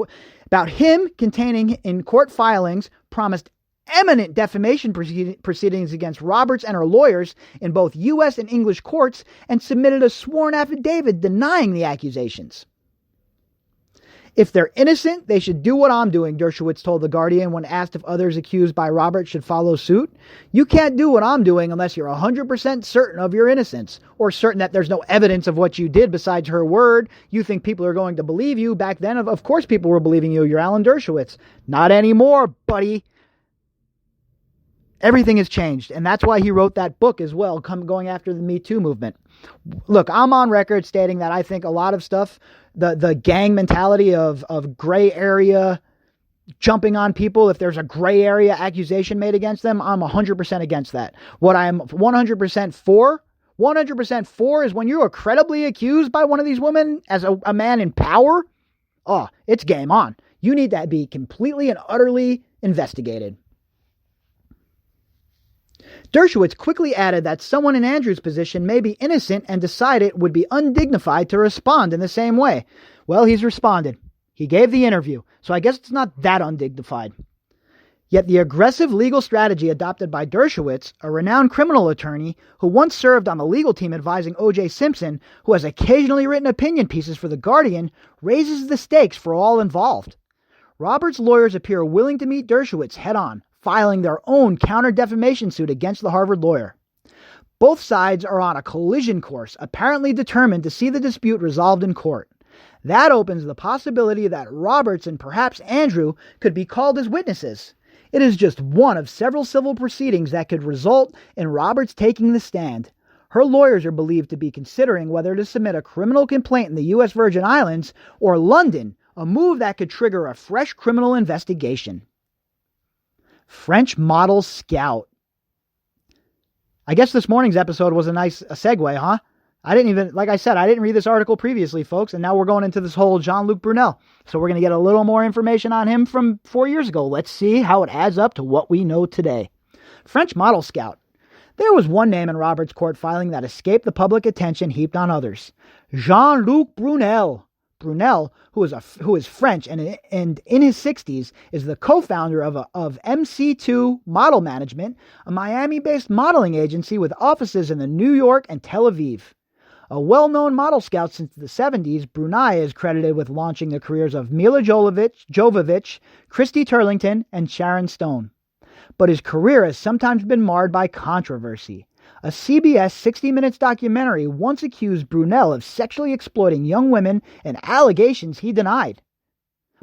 court filings promised eminent defamation proceedings against Roberts and her lawyers in both U.S. and English courts, and submitted a sworn affidavit denying the accusations. If they're innocent, they should do what I'm doing, Dershowitz told The Guardian when asked if others accused by Roberts should follow suit. You can't do what I'm doing unless you're 100% certain of your innocence, or certain that there's no evidence of what you did besides her word. You think people are going to believe you. Back then, of course people were believing you. You're Alan Dershowitz. Not anymore, buddy. Everything has changed, and that's why he wrote that book as well, going after the Me Too movement. Look, I'm on record stating that I think a lot of stuff, the gang mentality of gray area jumping on people, if there's a gray area accusation made against them, I'm 100% against that. What I'm 100% for is when you are credibly accused by one of these women as a man in power, it's game on. You need to be completely and utterly investigated. Dershowitz quickly added that someone in Andrew's position may be innocent and decide it would be undignified to respond in the same way. Well, he's responded. He gave the interview, so I guess it's not that undignified. Yet the aggressive legal strategy adopted by Dershowitz, a renowned criminal attorney who once served on the legal team advising O.J. Simpson, who has occasionally written opinion pieces for The Guardian, raises the stakes for all involved. Roberts' lawyers appear willing to meet Dershowitz head-on, filing their own counter-defamation suit against the Harvard lawyer. Both sides are on a collision course, apparently determined to see the dispute resolved in court. That opens the possibility that Roberts and perhaps Andrew could be called as witnesses. It is just one of several civil proceedings that could result in Roberts taking the stand. Her lawyers are believed to be considering whether to submit a criminal complaint in the U.S. Virgin Islands or London, a move that could trigger a fresh criminal investigation. French model scout. I guess this morning's episode was a nice segue, huh? I didn't read this article previously, folks, and now we're going into this whole Jean-Luc Brunel. So we're going to get a little more information on him from 4 years ago. Let's see how it adds up to what we know today. French model scout. There was one name in Robert's court filing that escaped the public attention heaped on others. Jean-Luc Brunel. Brunel, who is French and in his 60s, is the co-founder of MC2 Model Management, a Miami-based modeling agency with offices in New York and Tel Aviv. A well-known model scout since the 70s, Brunei is credited with launching the careers of Mila Jovovich, Christy Turlington, and Sharon Stone. But his career has sometimes been marred by controversy. A CBS 60 Minutes documentary once accused Brunel of sexually exploiting young women, and allegations he denied.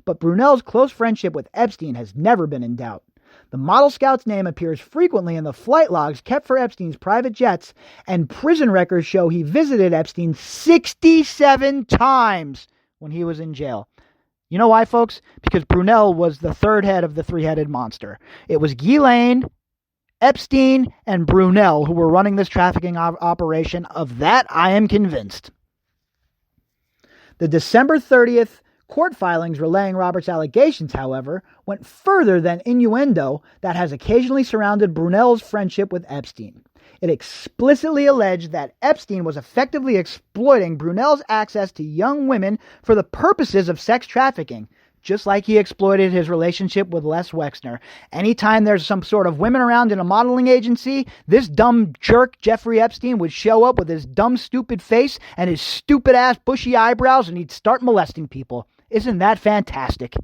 But Brunel's close friendship with Epstein has never been in doubt. The model scout's name appears frequently in the flight logs kept for Epstein's private jets, and prison records show he visited Epstein 67 times when he was in jail. You know why, folks? Because Brunel was the third head of the three-headed monster. It was Ghislaine, Epstein, and Brunel who were running this trafficking operation. Of that, I am convinced. The December 30th court filings relaying Robert's allegations, however, went further than innuendo that has occasionally surrounded Brunel's friendship with Epstein. It explicitly alleged that Epstein was effectively exploiting Brunel's access to young women for the purposes of sex trafficking, just like he exploited his relationship with Les Wexner. Anytime there's some sort of women around in a modeling agency, this dumb jerk Jeffrey Epstein would show up with his dumb, stupid face and his stupid-ass bushy eyebrows, and he'd start molesting people. Isn't that fantastic?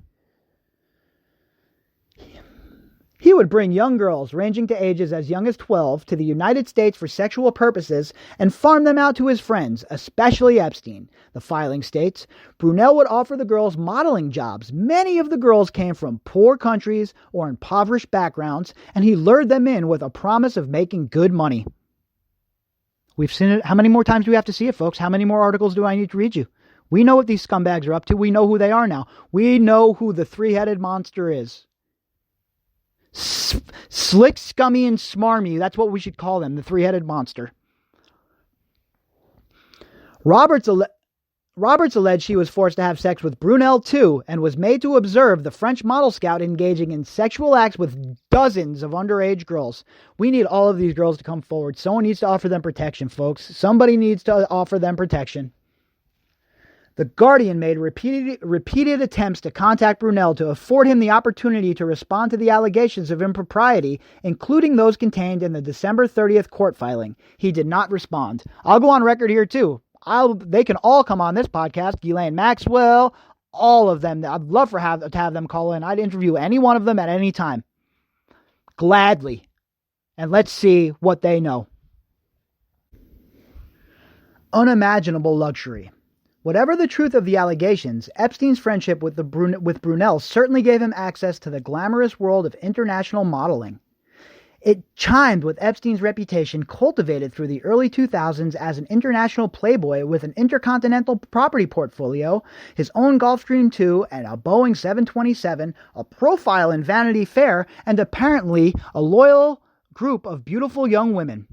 He would bring young girls, ranging to ages as young as 12, to the United States for sexual purposes and farm them out to his friends, especially Epstein. The filing states, Brunel would offer the girls modeling jobs. Many of the girls came from poor countries or impoverished backgrounds, and he lured them in with a promise of making good money. We've seen it. How many more times do we have to see it, folks? How many more articles do I need to read you? We know what these scumbags are up to. We know who they are now. We know who the three-headed monster is. Slick, scummy, and smarmy. That's what we should call them, the three-headed monster. Roberts alleged she was forced to have sex with Brunel too, and was made to observe the French model scout engaging in sexual acts with dozens of underage girls. We need all of these girls to come forward. Someone needs to offer them protection, folks. Somebody needs to offer them protection. The Guardian made repeated attempts to contact Brunel to afford him the opportunity to respond to the allegations of impropriety, including those contained in the December 30th court filing. He did not respond. I'll go on record here too. They can all come on this podcast. Ghislaine Maxwell, all of them. I'd love to have them call in. I'd interview any one of them at any time. Gladly. And let's see what they know. Unimaginable luxury. Whatever the truth of the allegations, Epstein's friendship with Brunel certainly gave him access to the glamorous world of international modeling. It chimed with Epstein's reputation cultivated through the early 2000s as an international playboy with an intercontinental property portfolio, his own Gulfstream II and a Boeing 727, a profile in Vanity Fair, and apparently a loyal group of beautiful young women.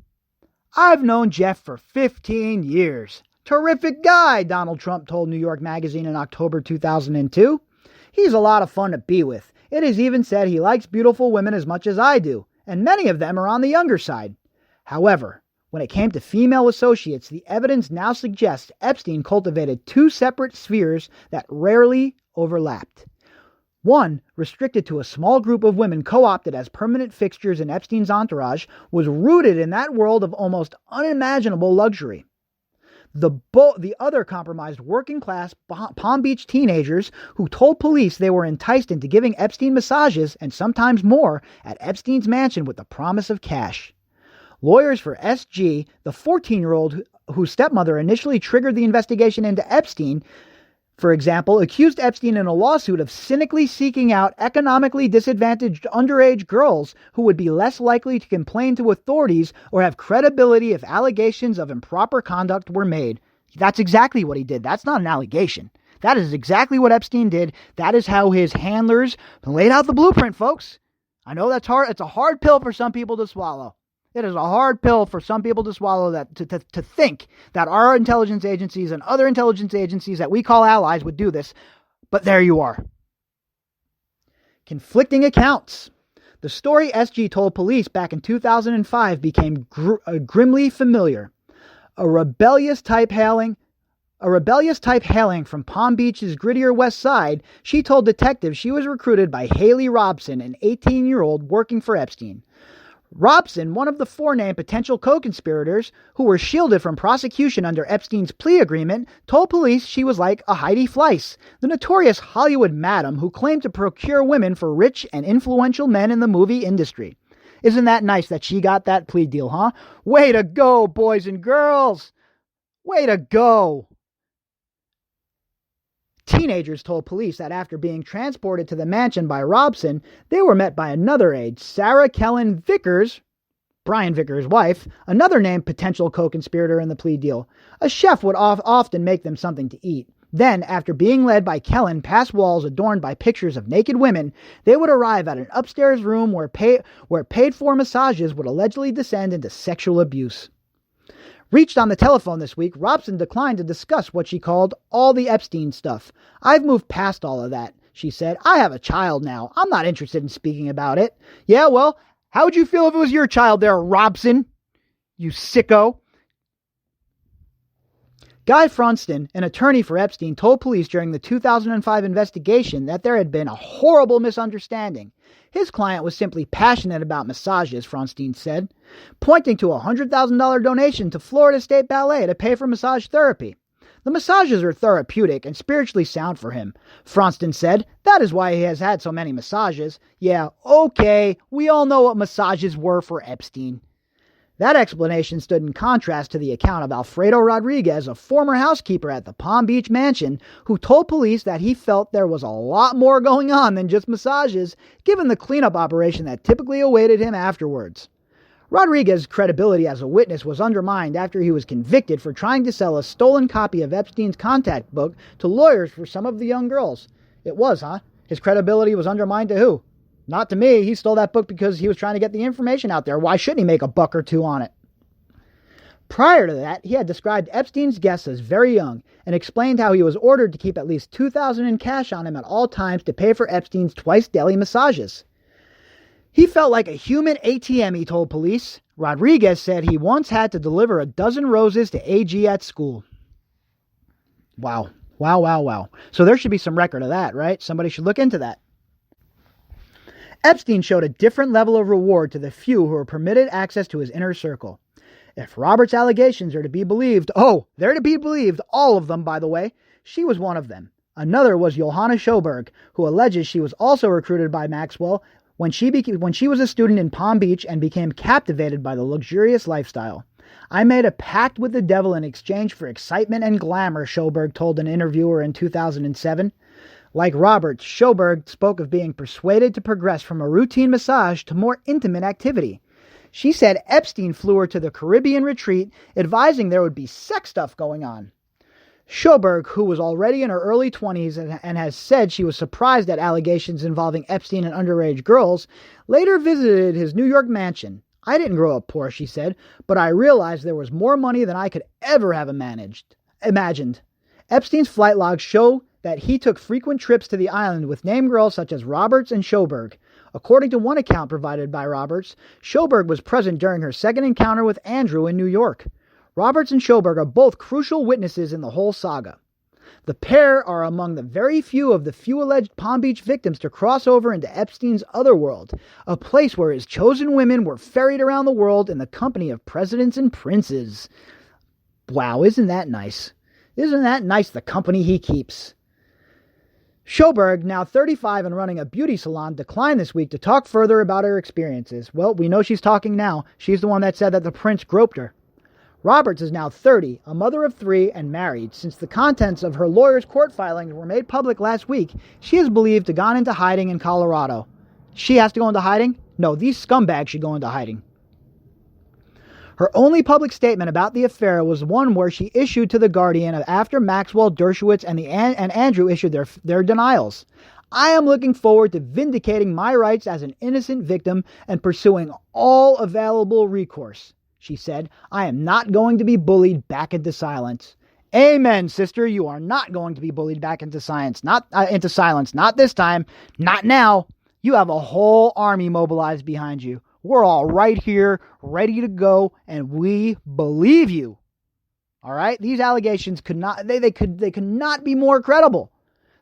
I've known Jeff for 15 years. Terrific guy, Donald Trump told New York Magazine in October 2002. He's a lot of fun to be with. It is even said he likes beautiful women as much as I do, and many of them are on the younger side. However, when it came to female associates, the evidence now suggests Epstein cultivated two separate spheres that rarely overlapped. One, restricted to a small group of women co-opted as permanent fixtures in Epstein's entourage, was rooted in that world of almost unimaginable luxury. The other compromised working-class Palm Beach teenagers who told police they were enticed into giving Epstein massages and sometimes more at Epstein's mansion with the promise of cash. Lawyers for SG, the 14-year-old whose stepmother initially triggered the investigation into Epstein, for example, accused Epstein in a lawsuit of cynically seeking out economically disadvantaged underage girls who would be less likely to complain to authorities or have credibility if allegations of improper conduct were made. That's exactly what he did. That's not an allegation. That is exactly what Epstein did. That is how his handlers laid out the blueprint, folks. I know that's hard. It's a hard pill for some people to swallow. It is a hard pill for some people to swallow, that to think that our intelligence agencies and other intelligence agencies that we call allies would do this. But there you are. Conflicting accounts. The story SG told police back in 2005 became grimly familiar. A rebellious type hailing from Palm Beach's grittier west side, she told detectives she was recruited by Haley Robson, an 18-year-old working for Epstein. Robson, one of the 4 named potential co-conspirators who were shielded from prosecution under Epstein's plea agreement, told police she was like a Heidi Fleiss, the notorious Hollywood madam who claimed to procure women for rich and influential men in the movie industry. Isn't that nice that she got that plea deal, huh? Way to go, boys and girls! Way to go! Teenagers told police that after being transported to the mansion by Robson, they were met by another aide, Sarah Kellen Vickers, Brian Vickers' wife, another named potential co-conspirator in the plea deal. A chef would often make them something to eat. Then, after being led by Kellen past walls adorned by pictures of naked women, they would arrive at an upstairs room where paid-for massages would allegedly descend into sexual abuse. Reached on the telephone this week, Robson declined to discuss what she called all the Epstein stuff. I've moved past all of that, she said. I have a child now. I'm not interested in speaking about it. Yeah, well, how would you feel if it was your child there, Robson? You sicko. Guy Fronston, an attorney for Epstein, told police during the 2005 investigation that there had been a horrible misunderstanding. His client was simply passionate about massages, Fronston said, pointing to a $100,000 donation to Florida State Ballet to pay for massage therapy. The massages are therapeutic and spiritually sound for him, Fronston said. That is why he has had so many massages. Yeah, okay, we all know what massages were for Epstein. That explanation stood in contrast to the account of Alfredo Rodriguez, a former housekeeper at the Palm Beach mansion, who told police that he felt there was a lot more going on than just massages, given the cleanup operation that typically awaited him afterwards. Rodriguez's credibility as a witness was undermined after he was convicted for trying to sell a stolen copy of Epstein's contact book to lawyers for some of the young girls. It was, huh? His credibility was undermined to who? Not to me. He stole that book because he was trying to get the information out there. Why shouldn't he make $1 or $2 on it? Prior to that, he had described Epstein's guests as very young and explained how he was ordered to keep at least $2,000 in cash on him at all times to pay for Epstein's twice-daily massages. He felt like a human ATM, he told police. Rodriguez said he once had to deliver a dozen roses to AG at school. Wow. Wow, wow, wow. So there should be some record of that, right? Somebody should look into that. Epstein showed a different level of reward to the few who were permitted access to his inner circle. If Robert's allegations are to be believed, they're to be believed, all of them, by the way, she was one of them. Another was Johanna Schoberg, who alleges she was also recruited by Maxwell when she was a student in Palm Beach and became captivated by the luxurious lifestyle. I made a pact with the devil in exchange for excitement and glamour, Schoberg told an interviewer in 2007. Like Roberts, Schoberg spoke of being persuaded to progress from a routine massage to more intimate activity. She said Epstein flew her to the Caribbean retreat, advising there would be sex stuff going on. Schoberg, who was already in her early 20s and has said she was surprised at allegations involving Epstein and underage girls, later visited his New York mansion. I didn't grow up poor, she said, but I realized there was more money than I could ever have imagined. Epstein's flight logs show that he took frequent trips to the island with name girls such as Roberts and Schoberg. According to one account provided by Roberts, Schoberg was present during her second encounter with Andrew in New York. Roberts and Schoberg are both crucial witnesses in the whole saga. The pair are among the very few alleged Palm Beach victims to cross over into Epstein's otherworld, a place where his chosen women were ferried around the world in the company of presidents and princes. Wow, isn't that nice? Isn't that nice, the company he keeps? Schoberg, now 35 and running a beauty salon, declined this week to talk further about her experiences. Well, we know she's talking now. She's the one that said that the prince groped her. Roberts is now 30, a mother of 3, and married. Since the contents of her lawyer's court filings were made public last week, she is believed to have gone into hiding in Colorado. She has to go into hiding? No, these scumbags should go into hiding. Her only public statement about the affair was one where she issued to The Guardian after Maxwell, Dershowitz, and Andrew issued their denials. I am looking forward to vindicating my rights as an innocent victim and pursuing all available recourse, she said. I am not going to be bullied back into silence. Amen, sister. You are not going to be bullied back into silence. Not this time. Not now. you have a whole army mobilized behind you. We're all right here, ready to go, and we believe you. All right? These allegations could not be more credible.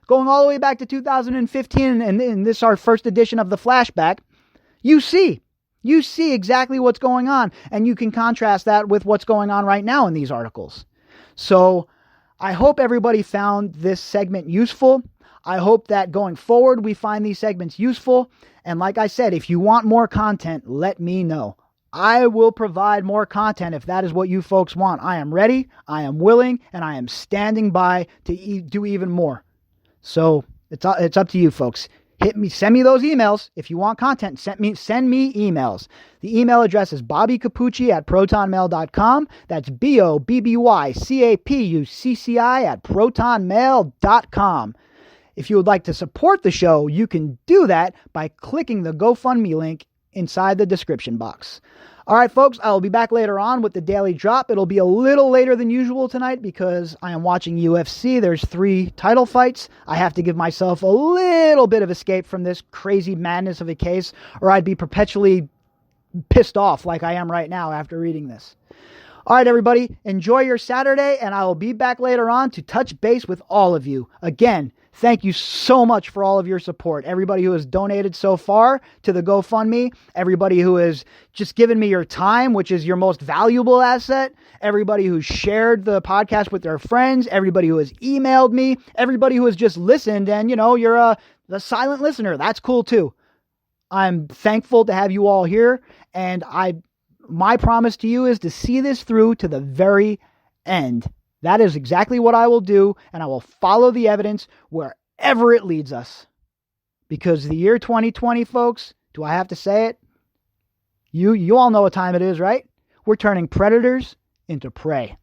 Going all the way back to 2015, and in this our first edition of the flashback, you see exactly what's going on, and you can contrast that with what's going on right now in these articles. So I hope everybody found this segment useful. I hope that going forward we find these segments useful. And like I said, if you want more content, let me know. I will provide more content if that is what you folks want. I am ready, I am willing, and I am standing by to do even more. So it's up to you folks. Send me those emails. If you want content, send me emails. The email address is bobbycapucci@protonmail.com. That's BOBBYCAPUCCI@protonmail.com. If you would like to support the show, you can do that by clicking the GoFundMe link inside the description box. All right, folks, I will be back later on with the daily drop. It'll be a little later than usual tonight because I am watching UFC. There's 3 title fights. I have to give myself a little bit of escape from this crazy madness of a case, or I'd be perpetually pissed off like I am right now after reading this. All right, everybody, enjoy your Saturday, and I will be back later on to touch base with all of you. Again, thank you so much for all of your support. Everybody who has donated so far to the GoFundMe, everybody who has just given me your time, which is your most valuable asset, everybody who shared the podcast with their friends, everybody who has emailed me, everybody who has just listened, and you're the silent listener. That's cool too. I'm thankful to have you all here, and my promise to you is to see this through to the very end. That is exactly what I will do, and I will follow the evidence wherever it leads us. Because the year 2020, folks, do I have to say it? You all know what time it is, right? We're turning predators into prey.